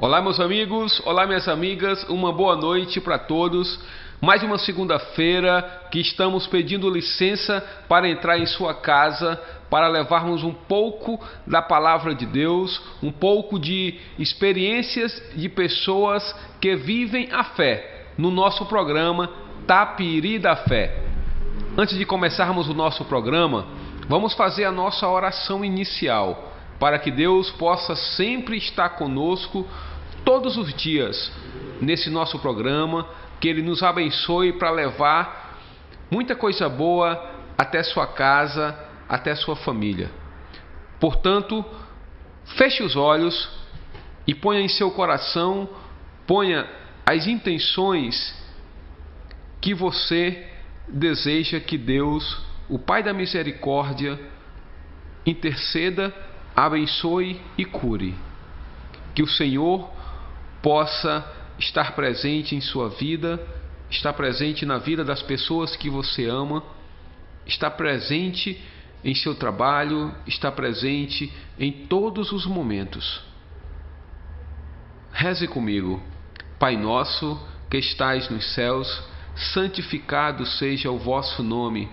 Olá, meus amigos, olá, minhas amigas, uma boa noite para todos. Mais uma segunda-feira que estamos pedindo licença para entrar em sua casa, para levarmos um pouco da palavra de Deus, um pouco de experiências de pessoas que vivem a fé, no nosso programa Tapiri da Fé. Antes de começarmos o nosso programa, vamos fazer a nossa oração inicial, para que Deus possa sempre estar conosco todos os dias nesse nosso programa, que Ele nos abençoe para levar muita coisa boa até sua casa, até sua família. Portanto, feche os olhos e ponha em seu coração, ponha as intenções que você deseja que Deus, o Pai da Misericórdia, interceda, abençoe e cure. Que o Senhor possa estar presente em sua vida, estar presente na vida das pessoas que você ama, estar presente em seu trabalho, estar presente em todos os momentos. Reze comigo. Pai nosso que estais nos céus, santificado seja o vosso nome.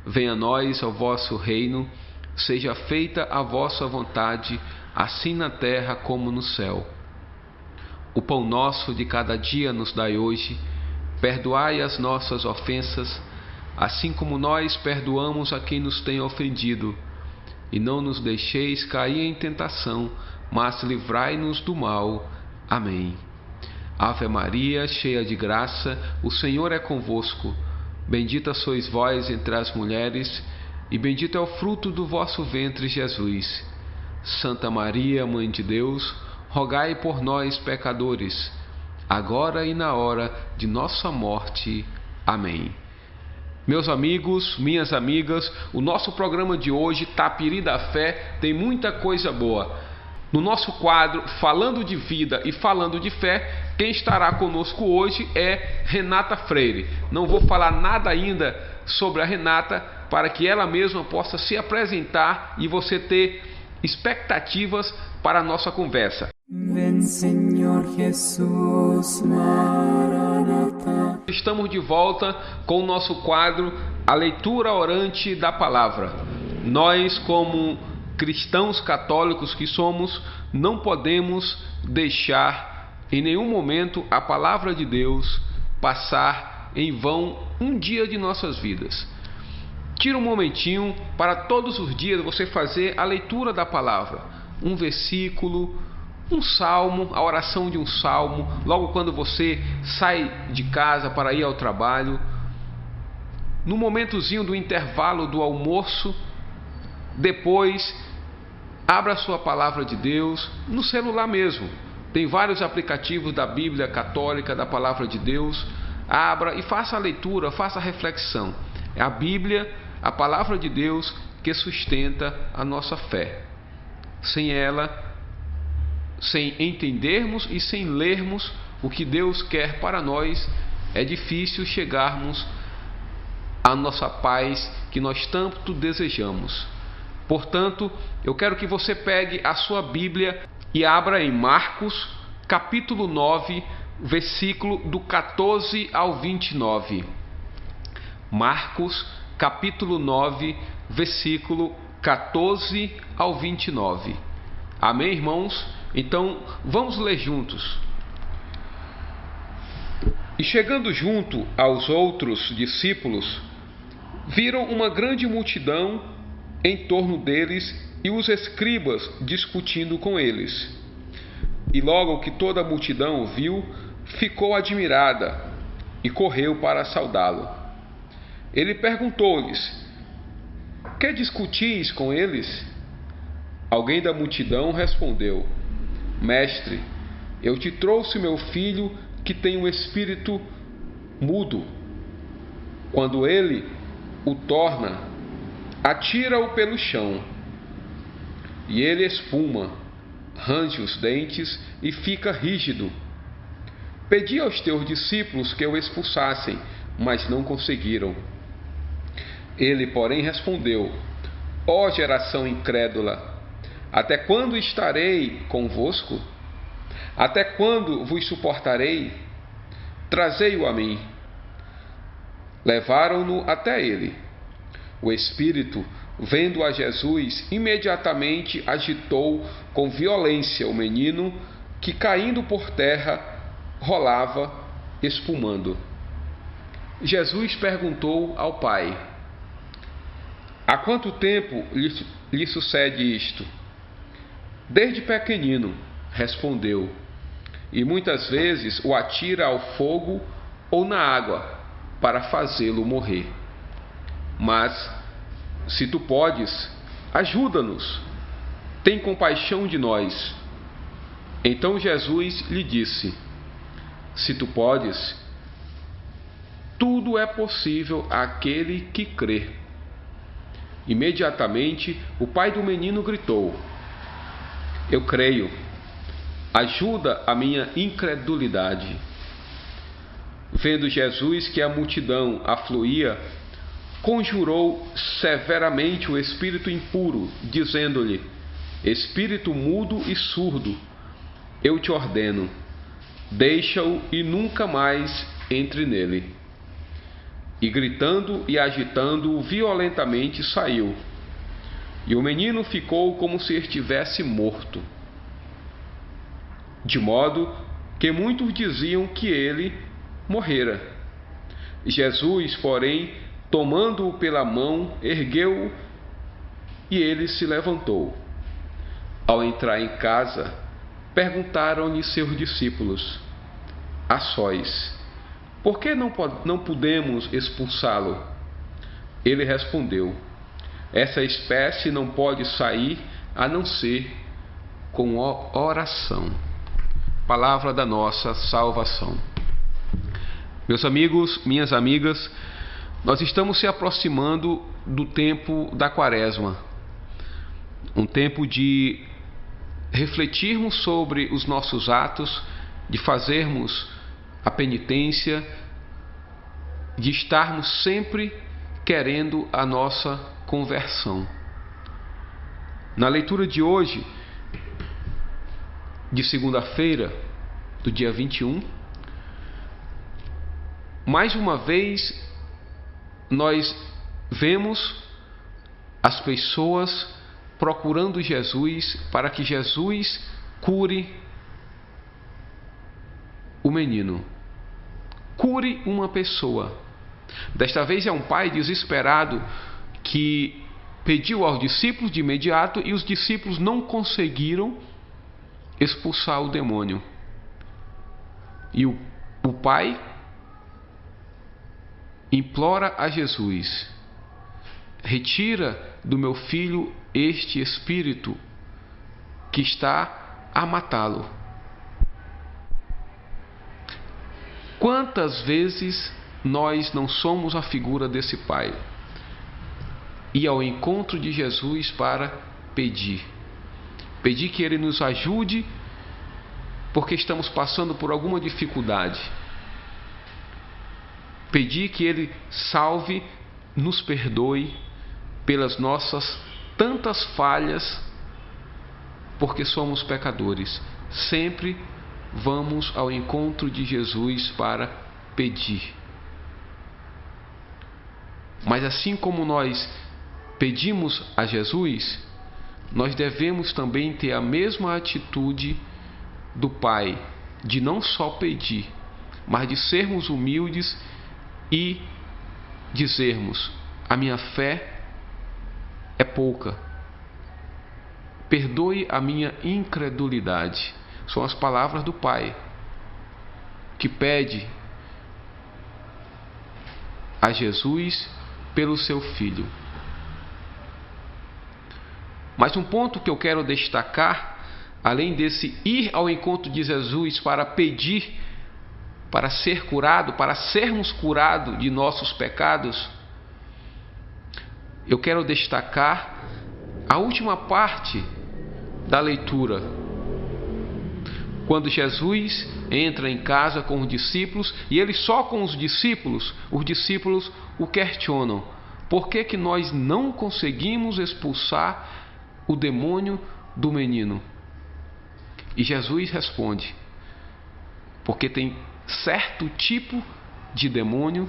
Venha a nós o vosso reino, seja feita a vossa vontade, assim na terra como no céu. O pão nosso de cada dia nos dai hoje, perdoai as nossas ofensas, assim como nós perdoamos a quem nos tem ofendido. E não nos deixeis cair em tentação, mas livrai-nos do mal. Amém. Ave Maria, cheia de graça, o Senhor é convosco. Bendita sois vós entre as mulheres, e bendito é o fruto do vosso ventre, Jesus. Santa Maria, Mãe de Deus, rogai por nós, pecadores, agora e na hora de nossa morte. Amém. Meus amigos, minhas amigas, o nosso programa de hoje, Tapiri da Fé, tem muita coisa boa. No nosso quadro Falando de Vida e Falando de Fé, quem estará conosco hoje é Renata Freire. Não vou falar nada ainda sobre a Renata, para que ela mesma possa se apresentar e você ter expectativas para a nossa conversa. Ven, Señor Jesús, Maranatha. Estamos de volta com o nosso quadro A Leitura Orante da Palavra. Nós, como cristãos católicos que somos, não podemos deixar em nenhum momento a Palavra de Deus passar em vão um dia de nossas vidas. Tira um momentinho para todos os dias você fazer a leitura da Palavra. Um versículo, um salmo, a oração de um salmo, logo quando você sai de casa para ir ao trabalho, no momentozinho do intervalo do almoço, depois abra a sua palavra de Deus no celular mesmo. Tem vários aplicativos da Bíblia Católica, da Palavra de Deus. Abra e faça a leitura, faça a reflexão. É a Bíblia, a Palavra de Deus, que sustenta a nossa fé. Sem ela, sem entendermos e sem lermos o que Deus quer para nós, é difícil chegarmos à nossa paz que nós tanto desejamos. Portanto, eu quero que você pegue a sua Bíblia e abra em Marcos, capítulo 9, versículo do 14 ao 29. Marcos, capítulo 9, versículo 14 ao 29. Amém, irmãos? Então, vamos ler juntos. E chegando junto aos outros discípulos, viram uma grande multidão em torno deles e os escribas discutindo com eles. E logo que toda a multidão o viu, ficou admirada e correu para saudá-lo. Ele perguntou-lhes: que discutis com eles? Alguém da multidão respondeu: Mestre, eu te trouxe meu filho que tem um espírito mudo. Quando ele o torna, atira-o pelo chão, e ele espuma, range os dentes e fica rígido. Pedi aos teus discípulos que o expulsassem, mas não conseguiram. Ele, porém, respondeu: Ó geração incrédula, até quando estarei convosco? Até quando vos suportarei? Trazei-o a mim. Levaram-no até ele. O espírito, vendo a Jesus, imediatamente agitou com violência o menino, que, caindo por terra, rolava, espumando. Jesus perguntou ao pai: há quanto tempo lhe sucede isto? Desde pequenino, respondeu, e muitas vezes o atira ao fogo ou na água para fazê-lo morrer. Mas, se tu podes, ajuda-nos, tem compaixão de nós. Então Jesus lhe disse: se tu podes, tudo é possível àquele que crê. Imediatamente o pai do menino gritou: eu creio, ajuda a minha incredulidade. Vendo Jesus que a multidão afluía, conjurou severamente o espírito impuro, dizendo-lhe: espírito mudo e surdo, eu te ordeno, deixa-o e nunca mais entre nele. E gritando e agitando-o violentamente saiu. E o menino ficou como se estivesse morto. De modo que muitos diziam que ele morrera. Jesus, porém, tomando-o pela mão, ergueu-o e ele se levantou. Ao entrar em casa, perguntaram-lhe seus discípulos: a sós, por que não podemos expulsá-lo? Ele respondeu: essa espécie não pode sair a não ser com oração. Palavra da nossa salvação. Meus amigos, minhas amigas, nós estamos se aproximando do tempo da Quaresma, um tempo de refletirmos sobre os nossos atos, de fazermos a penitência, de estarmos sempre querendo a nossa conversão. Na leitura de hoje, de segunda-feira, do dia 21, mais uma vez nós vemos as pessoas procurando Jesus para que Jesus cure o menino, cure uma pessoa. Desta vez é um pai desesperado que pediu aos discípulos de imediato e os discípulos não conseguiram expulsar o demônio. E o pai implora a Jesus: retira do meu filho este espírito que está a matá-lo. Quantas vezes nós não somos a figura desse pai? Ir ao encontro de Jesus para pedir que ele nos ajude porque estamos passando por alguma dificuldade. Pedir que ele salve, nos perdoe pelas nossas tantas falhas, porque somos pecadores. Sempre vamos ao encontro de Jesus para pedir. Mas assim como nós pedimos a Jesus, nós devemos também ter a mesma atitude do Pai, de não só pedir, mas de sermos humildes e dizermos: a minha fé é pouca, perdoe a minha incredulidade. São as palavras do Pai, que pede a Jesus pelo seu Filho. Mas um ponto que eu quero destacar, além desse ir ao encontro de Jesus para pedir, para ser curado, para sermos curados de nossos pecados, eu quero destacar a última parte da leitura, quando Jesus entra em casa com os discípulos, e ele só com os discípulos o questionam: por que nós não conseguimos expulsar o demônio do menino? E Jesus responde: Porque tem certo tipo de demônio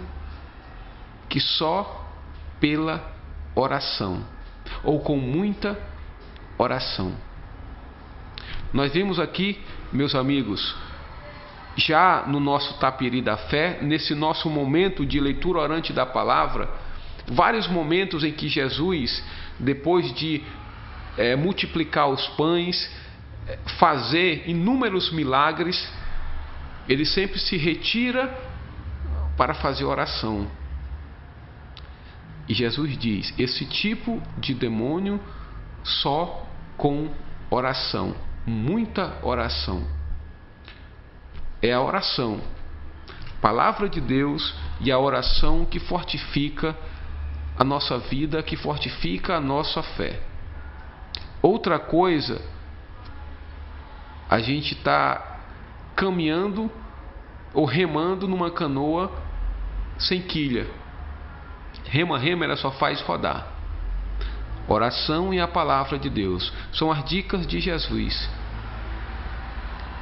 que só pela oração, ou com muita oração. Nós vimos aqui, meus amigos, já no nosso Tapiri da Fé, nesse nosso momento de leitura orante da palavra, vários momentos em que Jesus, depois de multiplicar os pães, fazer inúmeros milagres, ele sempre se retira para fazer oração. E Jesus diz: esse tipo de demônio só com oração, muita oração. É a oração, palavra de Deus, e a oração que fortifica a nossa vida, que fortifica a nossa fé. Outra coisa, a gente está caminhando ou remando numa canoa sem quilha. Rema, ela só faz rodar. Oração e a palavra de Deus são as dicas de Jesus.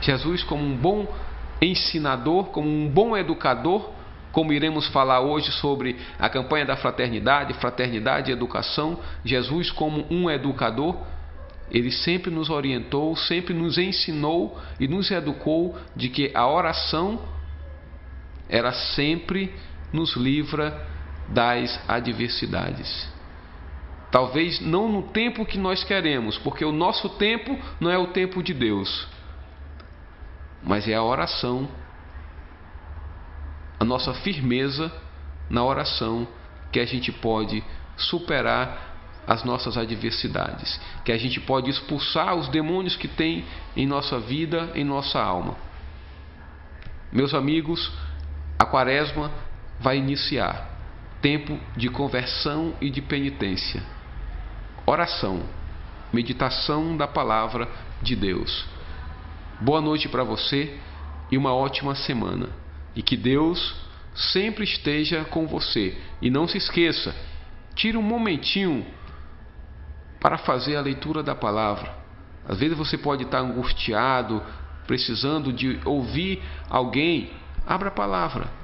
Jesus, como um bom ensinador, como um bom educador, como iremos falar hoje sobre a campanha da fraternidade, fraternidade e educação. Jesus, como um educador, ele sempre nos orientou, sempre nos ensinou e nos educou de que a oração, ela sempre nos livra das adversidades. Talvez não no tempo que nós queremos, porque o nosso tempo não é o tempo de Deus, mas é a oração, a nossa firmeza na oração, que a gente pode superar as nossas adversidades, que a gente pode expulsar os demônios que tem em nossa vida, em nossa alma. Meus amigos, a Quaresma vai iniciar. Tempo de conversão e de penitência. Oração, meditação da palavra de Deus. Boa noite para você e uma ótima semana. E que Deus sempre esteja com você. E não se esqueça, tire um momentinho para fazer a leitura da palavra. Às vezes você pode estar angustiado, precisando de ouvir alguém. Abra a palavra.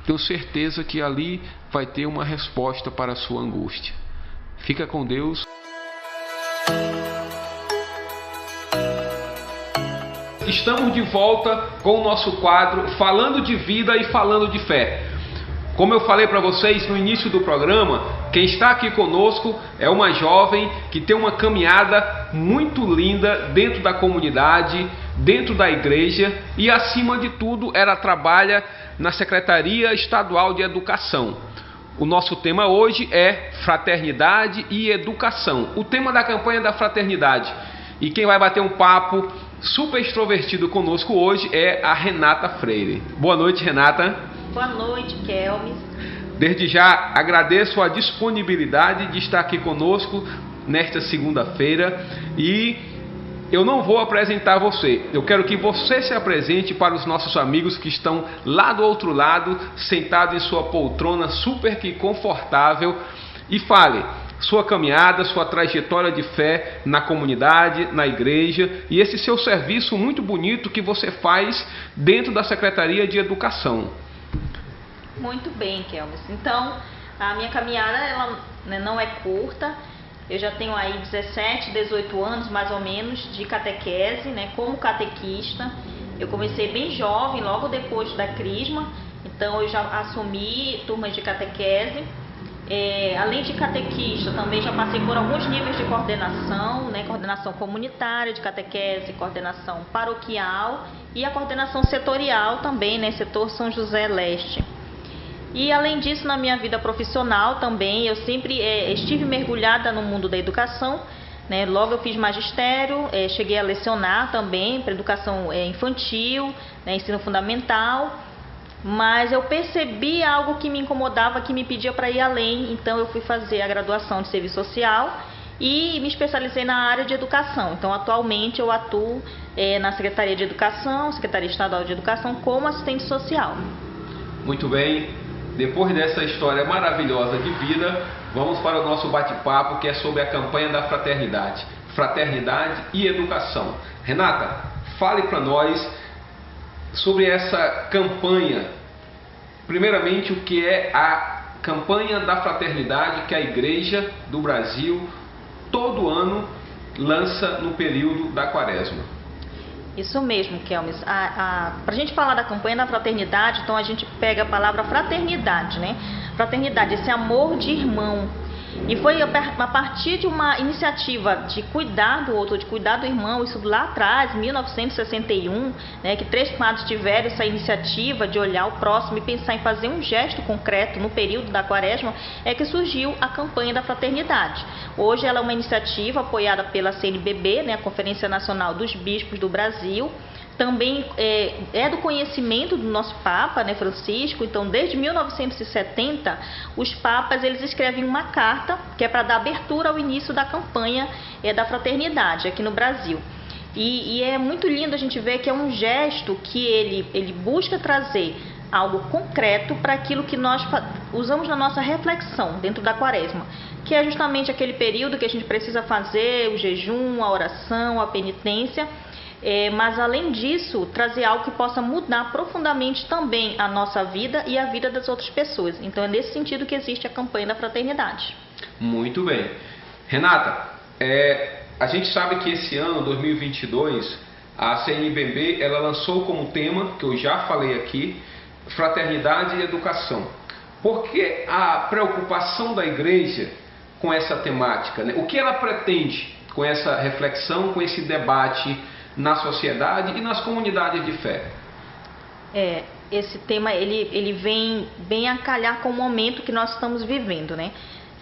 Tenho certeza que ali vai ter uma resposta para a sua angústia. Fica com Deus. Estamos de volta com o nosso quadro Falando de Vida e Falando de Fé. Como eu falei para vocês no início do programa, quem está aqui conosco é uma jovem que tem uma caminhada muito linda dentro da comunidade, dentro da igreja, e acima de tudo ela trabalha na Secretaria Estadual de Educação. O nosso tema hoje é Fraternidade e Educação, o tema da campanha da fraternidade. E quem vai bater um papo super extrovertido conosco hoje é a Renata Freire. Boa noite, Renata. Boa noite, Kelmis. Desde já agradeço a disponibilidade de estar aqui conosco nesta segunda-feira, e eu não vou apresentar você, eu quero que você se apresente para os nossos amigos que estão lá do outro lado, sentado em sua poltrona super que confortável, e fale sua caminhada, sua trajetória de fé na comunidade, na igreja, e esse seu serviço muito bonito que você faz dentro da Secretaria de Educação. Muito bem, Kelmis. Então, a minha caminhada ela, não é curta. Eu já tenho aí 17, 18 anos mais ou menos de catequese, como catequista. Eu comecei bem jovem, logo depois da Crisma. Então eu já assumi turmas de catequese. Além de catequista, também já passei por alguns níveis de coordenação, coordenação comunitária de catequese, coordenação paroquial e a coordenação setorial também, setor São José Leste. E além disso, na minha vida profissional também, eu sempre estive mergulhada no mundo da educação, Logo eu fiz magistério, cheguei a lecionar também para educação infantil, ensino fundamental, mas eu percebi algo que me incomodava, que me pedia para ir além, então eu fui fazer a graduação de serviço social e me especializei na área de educação. Então atualmente eu atuo na Secretaria de Educação, Secretaria Estadual de Educação, como assistente social. Muito bem. Depois dessa história maravilhosa de vida, vamos para o nosso bate-papo, que é sobre a campanha da fraternidade e educação. Renata, fale para nós sobre essa campanha. Primeiramente, o que é a campanha da fraternidade que a Igreja do Brasil todo ano lança no período da Quaresma? Isso mesmo, Kelmes. Para a gente falar da campanha da fraternidade, então a gente pega a palavra fraternidade, né? Fraternidade, esse amor de irmão. E foi a partir de uma iniciativa de cuidar do outro, de cuidar do irmão, isso lá atrás, 1961, né, que 3 padres tiveram essa iniciativa de olhar o próximo e pensar em fazer um gesto concreto no período da Quaresma, é que surgiu a campanha da fraternidade. Hoje ela é uma iniciativa apoiada pela CNBB, né, a Conferência Nacional dos Bispos do Brasil. Também é do conhecimento do nosso Papa, né, Francisco. Então, desde 1970, os papas eles escrevem uma carta que é para dar abertura ao início da campanha da fraternidade aqui no Brasil. E é muito lindo a gente ver que é um gesto que ele busca trazer algo concreto para aquilo que nós usamos na nossa reflexão dentro da Quaresma, que é justamente aquele período que a gente precisa fazer o jejum, a oração, a penitência. Mas além disso, trazer algo que possa mudar profundamente também a nossa vida e a vida das outras pessoas. Então é nesse sentido que existe a campanha da fraternidade. Muito bem. Renata, a gente sabe que esse ano, 2022, a CNBB ela lançou como tema, que eu já falei aqui, fraternidade e educação. Por que a preocupação da igreja com essa temática, né? O que ela pretende com essa reflexão, com esse debate na sociedade e nas comunidades de fé? Esse tema ele vem bem a calhar com o momento que nós estamos vivendo, né?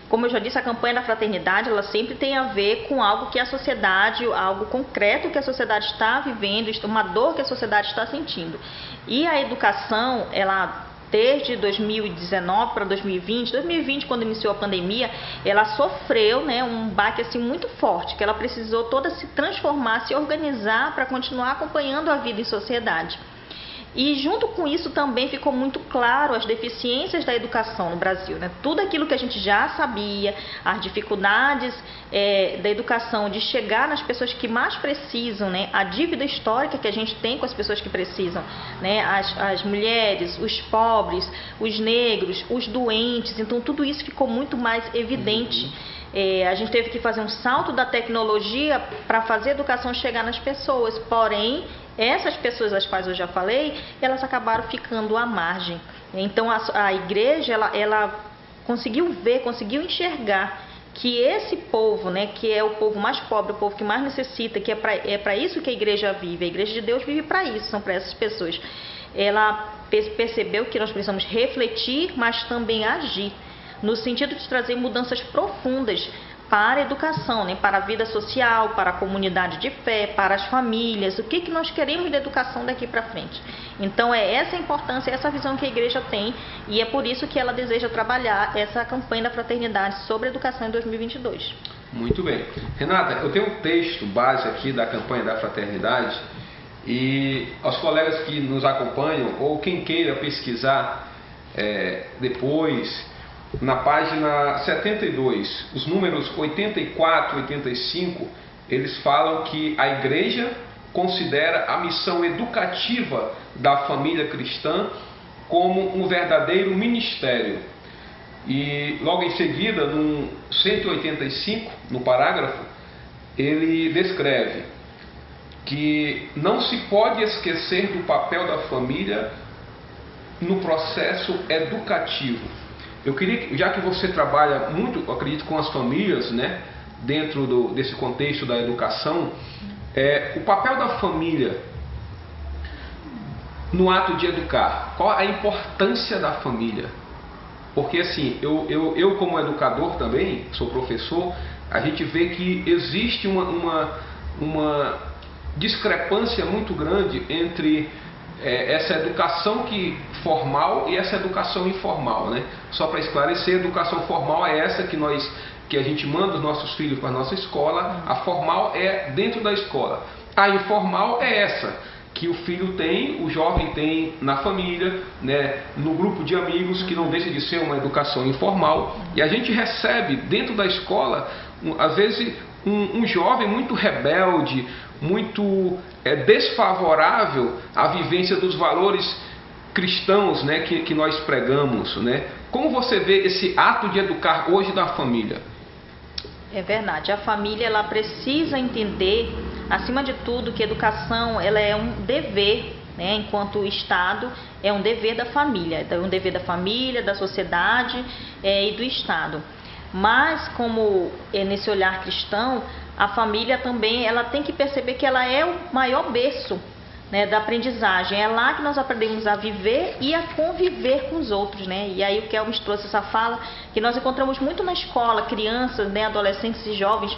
Como eu já disse, a campanha da fraternidade ela sempre tem a ver com algo que a sociedade, algo concreto que a sociedade está vivendo, uma dor que a sociedade está sentindo. E a educação, ela desde 2019 para 2020, quando iniciou a pandemia, ela sofreu, né, um baque assim, muito forte, que ela precisou toda se transformar, se organizar para continuar acompanhando a vida em sociedade. E junto com isso também ficou muito claro as deficiências da educação no Brasil, né? Tudo aquilo que a gente já sabia, as dificuldades da educação de chegar nas pessoas que mais precisam, né? A dívida histórica que a gente tem com as pessoas que precisam, né? As mulheres, os pobres, os negros, os doentes. Então tudo isso ficou muito mais evidente. A gente teve que fazer um salto da tecnologia para fazer a educação chegar nas pessoas, porém essas pessoas às quais eu já falei, elas acabaram ficando à margem. Então a igreja ela conseguiu ver, conseguiu enxergar que esse povo, né, que é o povo mais pobre, o povo que mais necessita, que é para isso que a igreja vive, a igreja de Deus vive para isso, são para essas pessoas. Ela percebeu que nós precisamos refletir, mas também agir, no sentido de trazer mudanças profundas para a educação, né? Para a vida social, para a comunidade de fé, para as famílias, o que nós queremos da educação daqui para frente. Então é essa a importância, essa visão que a igreja tem, e é por isso que ela deseja trabalhar essa campanha da fraternidade sobre a educação em 2022. Muito bem. Renata, eu tenho um texto base aqui da campanha da fraternidade, e aos colegas que nos acompanham, ou quem queira pesquisar depois, na página 72, os números 84 e 85, eles falam que a igreja considera a missão educativa da família cristã como um verdadeiro ministério. E logo em seguida, no 185, no parágrafo, ele descreve que não se pode esquecer do papel da família no processo educativo. Eu queria, já que você trabalha muito, eu acredito, com as famílias, né, dentro desse contexto da educação, o papel da família no ato de educar. Qual a importância da família? Porque assim, eu como educador também, sou professor, a gente vê que existe uma discrepância muito grande entre essa educação formal e essa educação informal, né? Só para esclarecer, a educação formal é essa que a gente manda os nossos filhos para a nossa escola. A formal é dentro da escola. A informal é essa que o filho tem, o jovem tem na família, né? No grupo de amigos, que não deixa de ser uma educação informal. E a gente recebe dentro da escola, às vezes, um jovem muito rebelde, muito desfavorável à vivência dos valores cristãos, né, que nós pregamos, né? Como você vê esse ato de educar hoje da família? É verdade, a família ela precisa entender, acima de tudo, que educação ela é um dever, né? Enquanto Estado, é um dever da família, é um dever da família, da sociedade e do Estado. Mas, como nesse olhar cristão, a família também ela tem que perceber que ela é o maior berço, né, da aprendizagem. É lá que nós aprendemos a viver e a conviver com os outros, né? E aí o Kelvis trouxe essa fala que nós encontramos muito na escola, crianças, né, adolescentes e jovens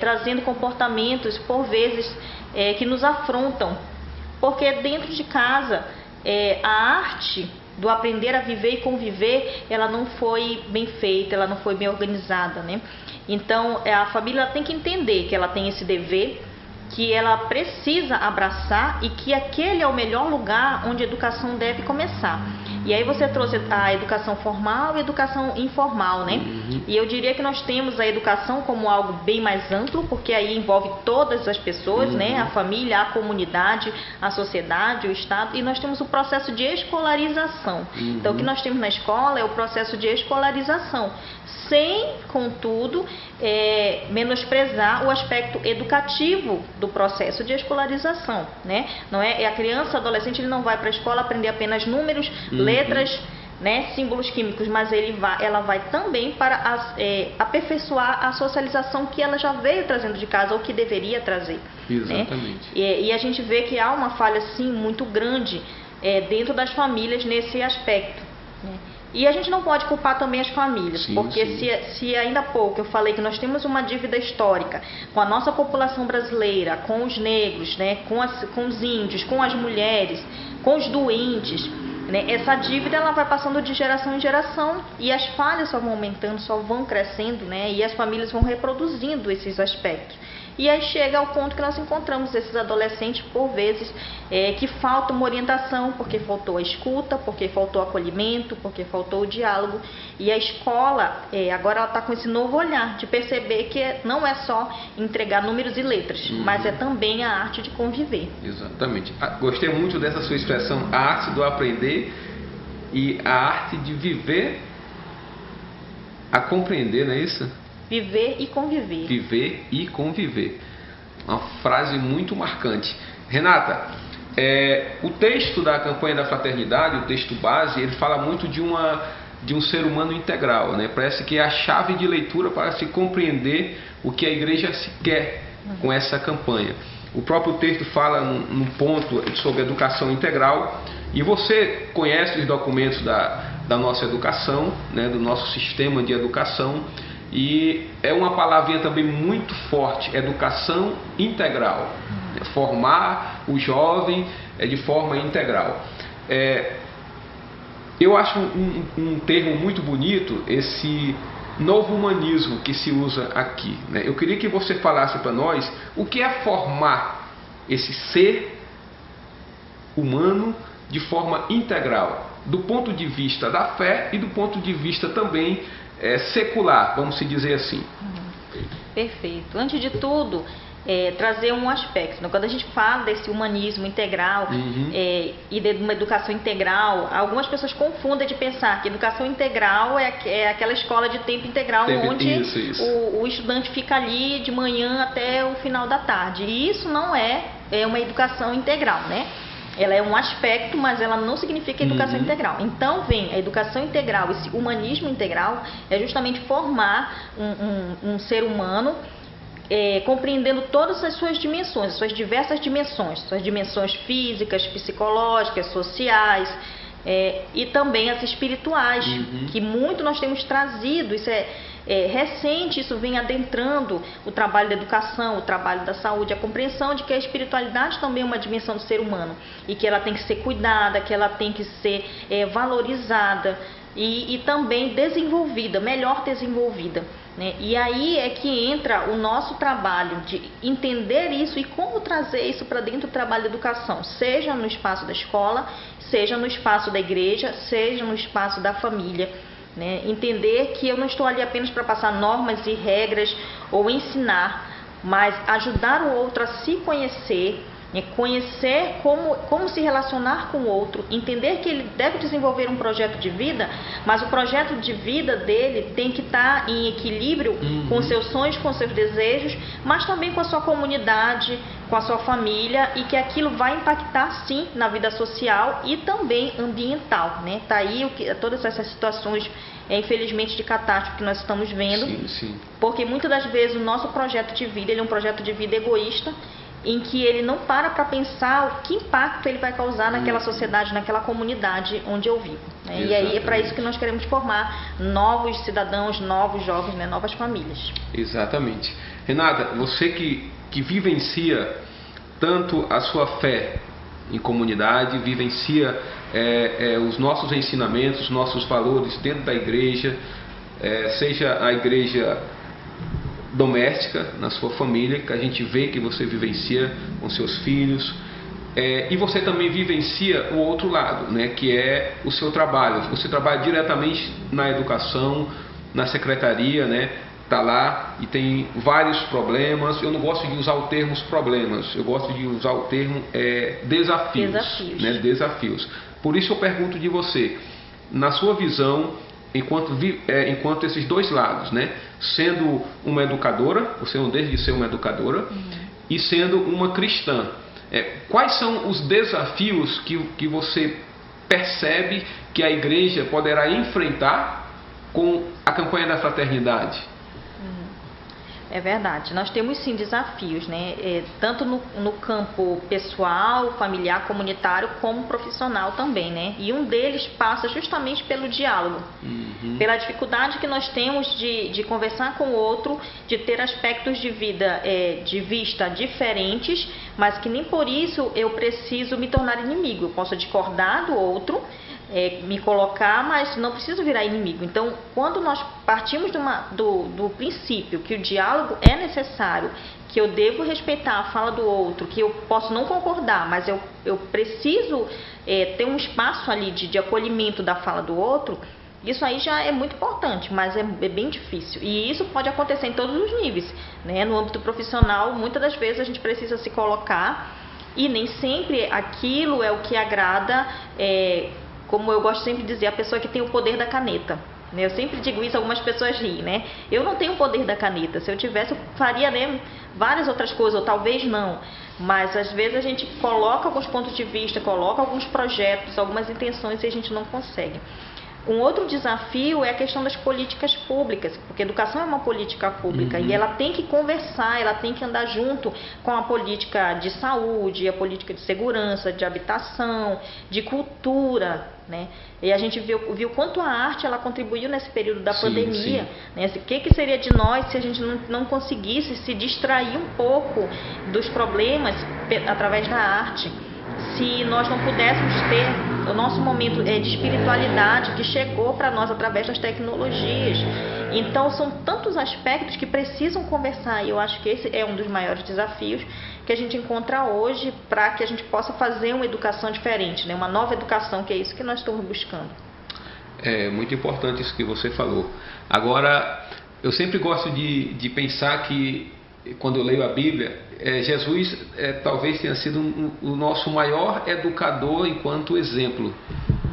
trazendo comportamentos, por vezes, que nos afrontam. Porque dentro de casa, a arte do aprender a viver e conviver, ela não foi bem feita, ela não foi bem organizada, né? Então, a família tem que entender que ela tem esse dever, que ela precisa abraçar e que aquele é o melhor lugar onde a educação deve começar. E aí você trouxe a educação formal e a educação informal, né? E eu diria que nós temos a educação como algo bem mais amplo, porque aí envolve todas as pessoas, né? A família, a comunidade, a sociedade, o Estado, e nós temos o processo de escolarização. Então, o que nós temos na escola é o processo de escolarização, sem, contudo, menosprezar o aspecto educativo do processo de escolarização, né? Não é a criança, adolescente, ele não vai para a escola aprender apenas números, letras, né, símbolos químicos, mas ela vai também para aperfeiçoar a socialização que ela já veio trazendo de casa, ou que deveria trazer. Exatamente. Né? E a gente vê que há uma falha, sim, muito grande dentro das famílias nesse aspecto, né? E a gente não pode culpar também as famílias, porque se ainda há pouco eu falei que nós temos uma dívida histórica com a nossa população brasileira, com os negros, né, com os índios, com as mulheres, com os doentes, né, essa dívida ela vai passando de geração em geração e as falhas só vão aumentando, só vão crescendo, né, e as famílias vão reproduzindo esses aspectos. E aí chega ao ponto que nós encontramos esses adolescentes, por vezes, que falta uma orientação, porque faltou a escuta, porque faltou acolhimento, porque faltou o diálogo. E a escola, agora ela está com esse novo olhar, de perceber que não é só entregar números e letras, mas é também a arte de conviver. Exatamente. Gostei muito dessa sua expressão, a arte do aprender e a arte de viver a compreender, não é isso? Viver e conviver. Viver e conviver. Uma frase muito marcante. Renata, o texto da campanha da fraternidade, o texto base, ele fala muito de um ser humano integral, né? Parece que é a chave de leitura para se compreender o que a igreja se quer com essa campanha. O próprio texto fala num ponto sobre educação integral, e você conhece os documentos da nossa educação, né? Do nosso sistema de educação. E é uma palavrinha também muito forte, educação integral, formar o jovem de forma integral. Eu acho um termo muito bonito, esse novo humanismo que se usa aqui, né? Eu queria que você falasse para nós o que é formar esse ser humano de forma integral, do ponto de vista da fé e do ponto de vista também secular, vamos se dizer assim. Perfeito. Antes de tudo, trazer um aspecto, né? Quando a gente fala desse humanismo integral e de uma educação integral, algumas pessoas confundem de pensar que educação integral é aquela escola de tempo integral onde o estudante fica ali de manhã até o final da tarde. E isso não é uma educação integral, né? Ela é um aspecto, mas ela não significa educação integral. Então vem a educação integral, esse humanismo integral é justamente formar um ser humano compreendendo todas as suas dimensões, as suas diversas dimensões, suas dimensões físicas, psicológicas, sociais, e também as espirituais, que muito nós temos trazido. Isso recente, isso vem adentrando o trabalho da educação, o trabalho da saúde, a compreensão de que a espiritualidade também é uma dimensão do ser humano e que ela tem que ser cuidada, que ela tem que ser valorizada e também desenvolvida, melhor desenvolvida, né? E aí é que entra o nosso trabalho de entender isso e como trazer isso para dentro do trabalho da educação, seja no espaço da escola, seja no espaço da igreja, seja no espaço da família. né? Entender que eu não estou ali apenas para passar normas e regras ou ensinar, mas ajudar o outro a se conhecer, conhecer como se relacionar com o outro, entender que ele deve desenvolver um projeto de vida, mas o projeto de vida dele tem que estar em equilíbrio com seus sonhos, com seus desejos, mas também com a sua comunidade, com a sua família, e que aquilo vai impactar sim na vida social e também ambiental, né? Tá aí todas essas situações, infelizmente, de catástrofe que nós estamos vendo, sim. Porque muitas das vezes o nosso projeto de vida, ele é um projeto de vida egoísta, em que ele não para pensar o que impacto ele vai causar naquela sociedade, naquela comunidade onde eu vivo, né? E aí é para isso que nós queremos formar novos cidadãos, novos jovens, né? Novas famílias. Exatamente. Renata, você que vivencia tanto a sua fé em comunidade, vivencia os nossos ensinamentos, os nossos valores dentro da igreja, seja a igreja doméstica, na sua família, que a gente vê que você vivencia com seus filhos, e você também vivencia o outro lado, né, que é o seu trabalho. Você trabalha diretamente na educação, na secretaria, né, está lá e tem vários problemas. Eu não gosto de usar o termo problemas, eu gosto de usar o termo desafios. Né, desafios. Por isso eu pergunto de você, na sua visão, enquanto esses dois lados, né? Sendo uma educadora, você não deixa de ser uma educadora, e sendo uma cristã, quais são os desafios que você percebe que a igreja poderá enfrentar com a campanha da fraternidade? É verdade, nós temos sim desafios, né? Tanto no campo pessoal, familiar, comunitário, como profissional também, né? E um deles passa justamente pelo diálogo, pela dificuldade que nós temos de conversar com o outro, de ter aspectos de vida, de vista diferentes, mas que nem por isso eu preciso me tornar inimigo. Eu posso discordar do outro, me colocar, mas não preciso virar inimigo. Então, quando nós partimos do princípio que o diálogo é necessário, que eu devo respeitar a fala do outro, que eu posso não concordar, mas eu preciso ter um espaço ali de acolhimento da fala do outro, isso aí já é muito importante, mas é bem difícil. E isso pode acontecer em todos os níveis, né? No âmbito profissional, muitas das vezes a gente precisa se colocar, e nem sempre aquilo é o que agrada, como eu gosto sempre de dizer, a pessoa que tem o poder da caneta. Eu sempre digo isso, algumas pessoas riem, né? Eu não tenho o poder da caneta. Se eu tivesse, eu faria, né, várias outras coisas, ou talvez não. Mas às vezes a gente coloca alguns pontos de vista, coloca alguns projetos, algumas intenções, e a gente não consegue. Um outro desafio é a questão das políticas públicas, porque a educação é uma política pública, e ela tem que conversar, ela tem que andar junto com a política de saúde, a política de segurança, de habitação, de cultura, né? E a gente viu quanto a arte ela contribuiu nesse período da pandemia, né? O que seria de nós se a gente não conseguisse se distrair um pouco dos problemas através da arte? Se nós não pudéssemos ter o nosso momento de espiritualidade que chegou para nós através das tecnologias. Então são tantos aspectos que precisam conversar, e eu acho que esse é um dos maiores desafios que a gente encontra hoje, para que a gente possa fazer uma educação diferente, né? Uma nova educação, que é isso que nós estamos buscando. É muito importante isso que você falou. Agora, eu sempre gosto de pensar que, quando eu leio a Bíblia, Jesus talvez tenha sido o nosso maior educador enquanto exemplo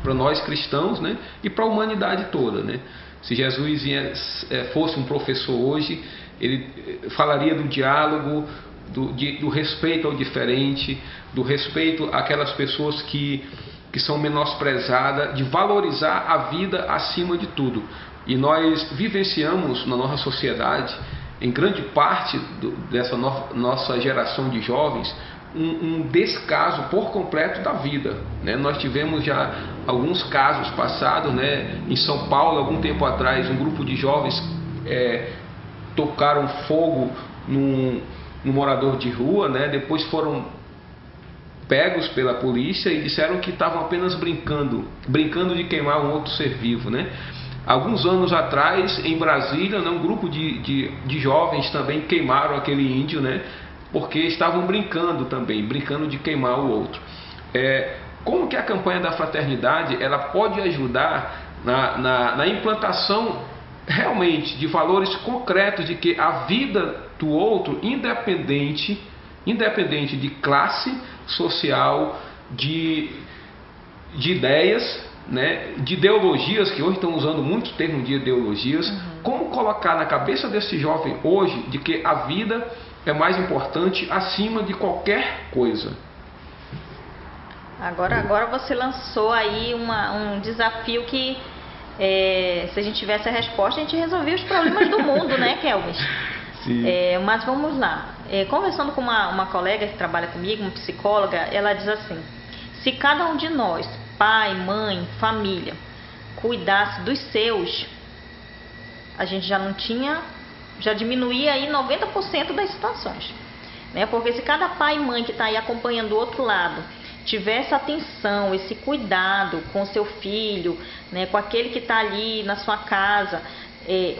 para nós cristãos, né? E para a humanidade toda, né? Se Jesus fosse um professor hoje, ele falaria do diálogo, do respeito ao diferente, do respeito àquelas pessoas que são menosprezadas, de valorizar a vida acima de tudo. E nós vivenciamos na nossa sociedade, em grande parte dessa nossa geração de jovens, um descaso por completo da vida, né? Nós tivemos já alguns casos passados, né? Em São Paulo, algum tempo atrás, um grupo de jovens tocaram fogo num morador de rua, né? Depois foram pegos pela polícia e disseram que estavam apenas brincando de queimar um outro ser vivo, né? Alguns anos atrás, em Brasília, né, um grupo de jovens também queimaram aquele índio, né? Porque estavam brincando de queimar o outro. Como que a campanha da fraternidade ela pode ajudar na implantação realmente de valores concretos de que a vida do outro, independente de classe social, de ideias, né, de ideologias, que hoje estão usando muito o termo de ideologias, como colocar na cabeça desse jovem hoje de que a vida é mais importante acima de qualquer coisa. Agora você lançou aí um desafio que, se a gente tivesse a resposta, a gente resolvia os problemas do mundo, né, Kelvis? Sim. Mas vamos lá. Conversando com uma colega que trabalha comigo, uma psicóloga, ela diz assim: se cada um de nós, pai, mãe, família, cuidasse dos seus, a gente já diminuía aí 90% das situações, né? Porque se cada pai e mãe que está aí acompanhando do outro lado tivesse atenção, esse cuidado com o seu filho, né, com aquele que está ali na sua casa,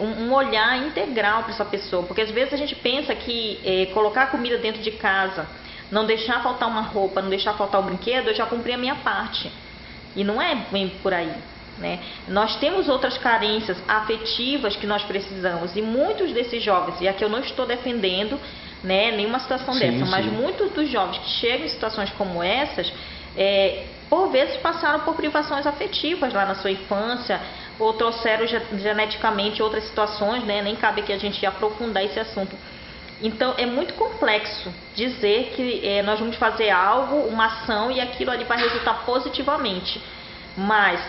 um olhar integral para essa pessoa, porque às vezes a gente pensa que colocar comida dentro de casa, não deixar faltar uma roupa, não deixar faltar o brinquedo, eu já cumpri a minha parte. E não é bem por aí, né? Nós temos outras carências afetivas que nós precisamos, e muitos desses jovens, e aqui eu não estou defendendo, né, nenhuma situação dessa, mas muitos dos jovens que chegam em situações como essas, por vezes passaram por privações afetivas lá na sua infância, ou trouxeram geneticamente outras situações, né? Nem cabe aqui a gente aprofundar esse assunto. Então é muito complexo dizer que nós vamos fazer algo, uma ação, e aquilo ali vai resultar positivamente. Mas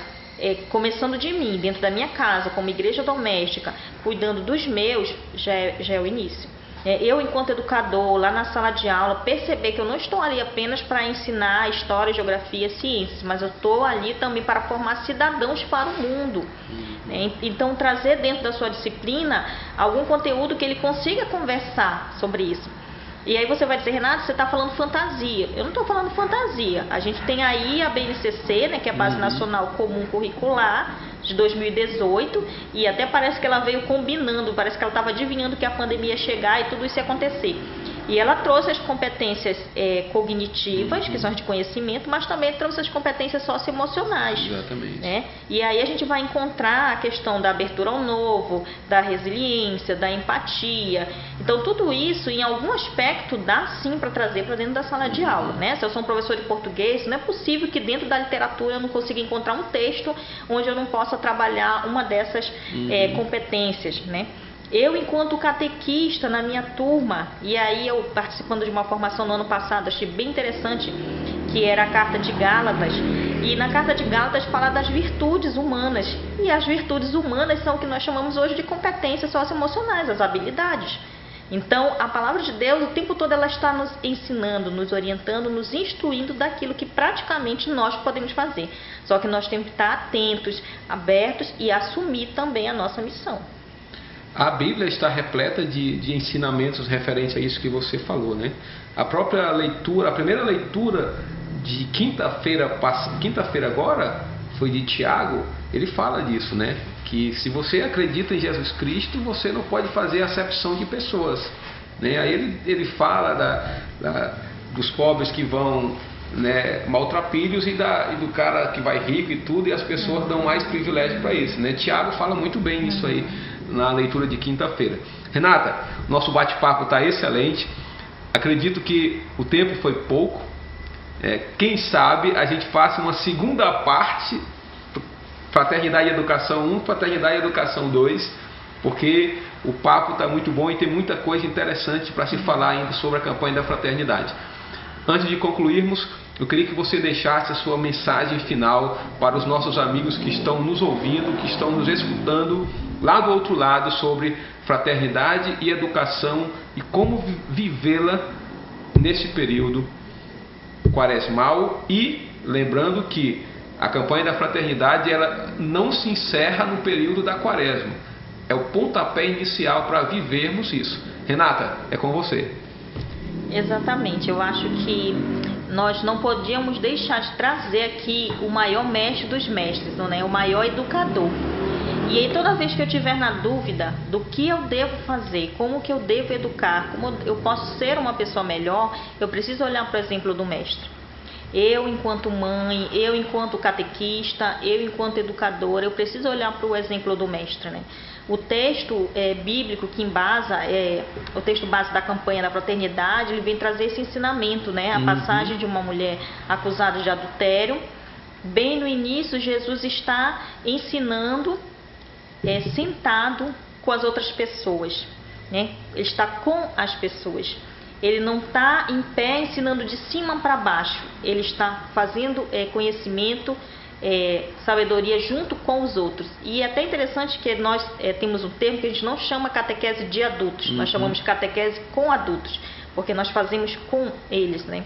começando de mim, dentro da minha casa, como igreja doméstica, cuidando dos meus, já é o início. Eu, enquanto educador, lá na sala de aula, perceber que eu não estou ali apenas para ensinar história, geografia, ciências, mas eu estou ali também para formar cidadãos para o mundo. Então, trazer dentro da sua disciplina algum conteúdo que ele consiga conversar sobre isso. E aí você vai dizer: Renato, você está falando fantasia. Eu não estou falando fantasia. A gente tem aí a BNCC, né, que é a Base Nacional Comum Curricular, de 2018, e até parece que ela veio combinando, parece que ela estava adivinhando que a pandemia ia chegar e tudo isso ia acontecer. E ela trouxe as competências cognitivas, que são de conhecimento, mas também trouxe as competências socioemocionais. Exatamente. Né? E aí a gente vai encontrar a questão da abertura ao novo, da resiliência, da empatia. Então tudo isso, em algum aspecto, dá sim para trazer para dentro da sala de aula. Né? Se eu sou um professor de português, não é possível que dentro da literatura eu não consiga encontrar um texto onde eu não possa trabalhar uma dessas competências, né? Eu, enquanto catequista na minha turma, e aí eu participando de uma formação no ano passado, achei bem interessante, que era a Carta de Gálatas, e na Carta de Gálatas fala das virtudes humanas, e as virtudes humanas são o que nós chamamos hoje de competências socioemocionais, as habilidades. Então, a palavra de Deus, o tempo todo, ela está nos ensinando, nos orientando, nos instruindo daquilo que praticamente nós podemos fazer. Só que nós temos que estar atentos, abertos e assumir também a nossa missão. A Bíblia está repleta de ensinamentos referentes a isso que você falou, né? A própria leitura, a primeira leitura de quinta-feira agora, foi de Tiago. Ele fala disso, né? Que se você acredita em Jesus Cristo, você não pode fazer acepção de pessoas, né? Aí ele fala dos pobres que vão, né, maltrapilhos, e do cara que vai rico e tudo, e as pessoas dão mais privilégio para isso, né? Tiago fala muito bem disso aí na leitura de quinta-feira. Renata, nosso bate-papo está excelente. Acredito que o tempo foi pouco. Quem sabe a gente faça uma segunda parte, Fraternidade e Educação 1, Fraternidade e Educação 2, porque o papo está muito bom e tem muita coisa interessante para se falar ainda sobre a campanha da fraternidade. Antes de concluirmos, eu queria que você deixasse a sua mensagem final para os nossos amigos que estão nos ouvindo, que estão nos escutando lá do outro lado, sobre fraternidade e educação e como vivê-la nesse período quaresmal. E lembrando que a campanha da fraternidade, ela não se encerra no período da quaresma, é o pontapé inicial para vivermos isso. Renata, é com você. Exatamente, eu acho que nós não podíamos deixar de trazer aqui o maior mestre dos mestres, não é? O maior educador. E aí, toda vez que eu tiver na dúvida do que eu devo fazer, como que eu devo educar, como eu posso ser uma pessoa melhor, eu preciso olhar para o exemplo do mestre. Eu, enquanto mãe, eu, enquanto catequista, eu, enquanto educadora, eu preciso olhar para o exemplo do mestre, né? O texto bíblico que embasa, o texto base da campanha da fraternidade, ele vem trazer esse ensinamento, né? A passagem de uma mulher acusada de adultério. Bem no início, Jesus está ensinando sentado com as outras pessoas, né? Ele está com as pessoas. Ele não está em pé ensinando de cima para baixo. Ele está fazendo conhecimento, sabedoria junto com os outros. E é até interessante que nós temos um termo que a gente não chama catequese de adultos. Nós chamamos de catequese com adultos, porque nós fazemos com eles, né?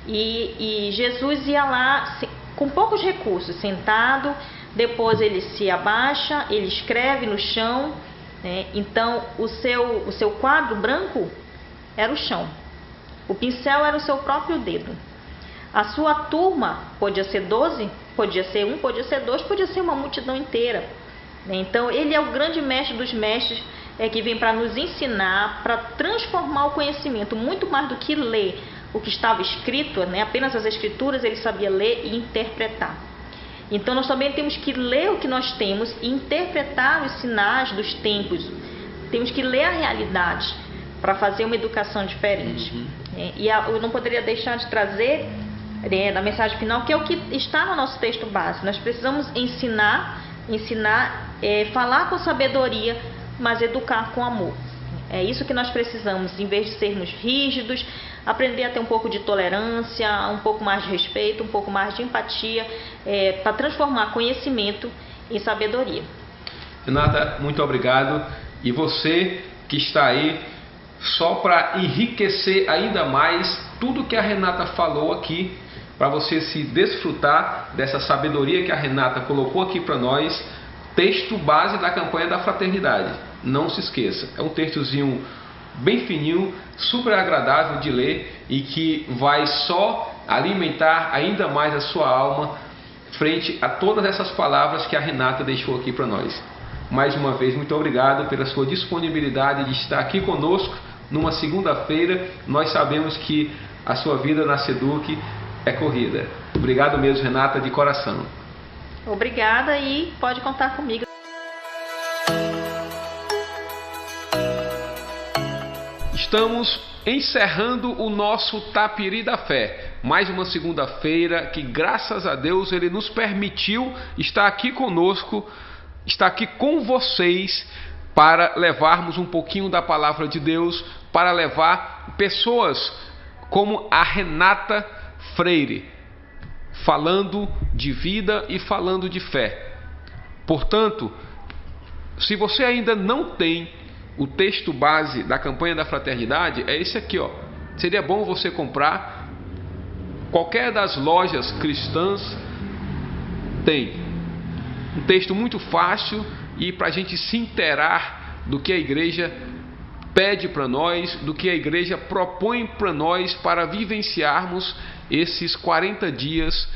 E Jesus ia lá com poucos recursos, sentado. Depois ele se abaixa, ele escreve no chão, né? Então o seu quadro branco era o chão. O pincel era o seu próprio dedo. A sua turma podia ser 12, podia ser 1, podia ser 2, podia ser uma multidão inteira. Então ele é o grande mestre dos mestres, que vem para nos ensinar, para transformar o conhecimento, muito mais do que ler o que estava escrito, né? Apenas as escrituras ele sabia ler e interpretar. Então nós também temos que ler o que nós temos e interpretar os sinais dos tempos. Temos que ler a realidade para fazer uma educação diferente. E eu não poderia deixar de trazer na mensagem final, que é o que está no nosso texto base. Nós precisamos ensinar, falar com sabedoria, mas educar com amor. É isso que nós precisamos, em vez de sermos rígidos, aprender a ter um pouco de tolerância, um pouco mais de respeito, um pouco mais de empatia, para transformar conhecimento em sabedoria. Renata, muito obrigado. E você que está aí, só para enriquecer ainda mais tudo que a Renata falou aqui, para você se desfrutar dessa sabedoria que a Renata colocou aqui para nós, texto base da campanha da fraternidade. Não se esqueça, é um textozinho bem fininho, super agradável de ler e que vai só alimentar ainda mais a sua alma frente a todas essas palavras que a Renata deixou aqui para nós. Mais uma vez, muito obrigado pela sua disponibilidade de estar aqui conosco numa segunda-feira. Nós sabemos que a sua vida na SEDUC é corrida. Obrigado mesmo, Renata, de coração. Obrigada e pode contar comigo. Estamos encerrando o nosso Tapiri da Fé. Mais uma segunda-feira que, graças a Deus, Ele nos permitiu estar aqui conosco, estar aqui com vocês, para levarmos um pouquinho da palavra de Deus, para levar pessoas como a Renata Freire, falando de vida e falando de fé. Portanto, se você ainda não tem o texto base da campanha da fraternidade, é esse aqui, ó. Seria bom você comprar. Qualquer das lojas cristãs tem um texto muito fácil e para a gente se inteirar do que a igreja pede para nós, do que a igreja propõe para nós para vivenciarmos esses 40 dias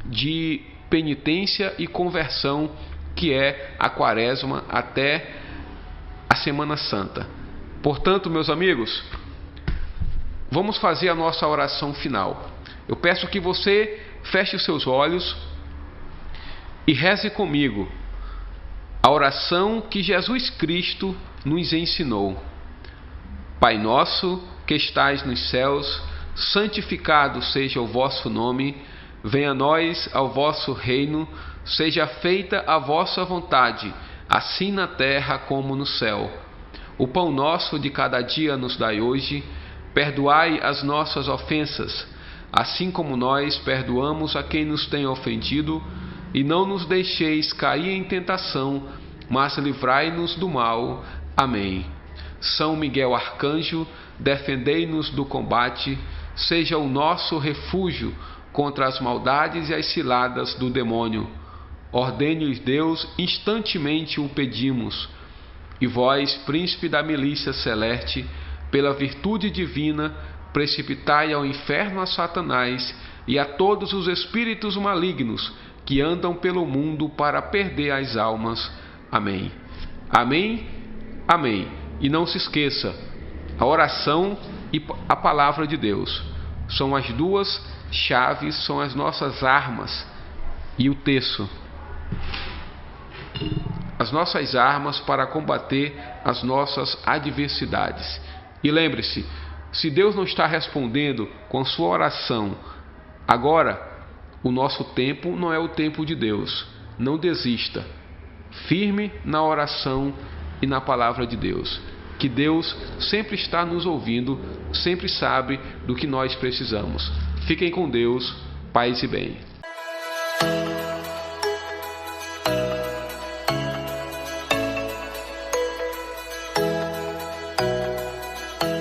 de penitência e conversão, que é a Quaresma até a Semana Santa. Portanto, meus amigos, vamos fazer a nossa oração final. Eu peço que você feche os seus olhos e reze comigo a oração que Jesus Cristo nos ensinou. Pai nosso que estais nos céus, santificado seja o vosso nome, venha a nós ao vosso reino, seja feita a vossa vontade, assim na terra como no céu. O pão nosso de cada dia nos dai hoje, perdoai as nossas ofensas, assim como nós perdoamos a quem nos tem ofendido, e não nos deixeis cair em tentação, mas livrai-nos do mal. Amém. São Miguel Arcanjo, defendei-nos do combate, seja o nosso refúgio contra as maldades e as ciladas do demônio. Ordene-os Deus, instantemente o pedimos. E vós, príncipe da milícia celeste, pela virtude divina, precipitai ao inferno a Satanás e a todos os espíritos malignos que andam pelo mundo para perder as almas. Amém. Amém. Amém. E não se esqueça, a oração e a palavra de Deus. são as duas chaves, são as nossas armas, e o terço, as nossas armas para combater as nossas adversidades. E lembre-se, se Deus não está respondendo com sua oração agora, o nosso tempo não é o tempo de Deus. Não desista. Firme na oração e na palavra de Deus. Que Deus sempre está nos ouvindo, sempre sabe do que nós precisamos. Fiquem com Deus, paz e bem.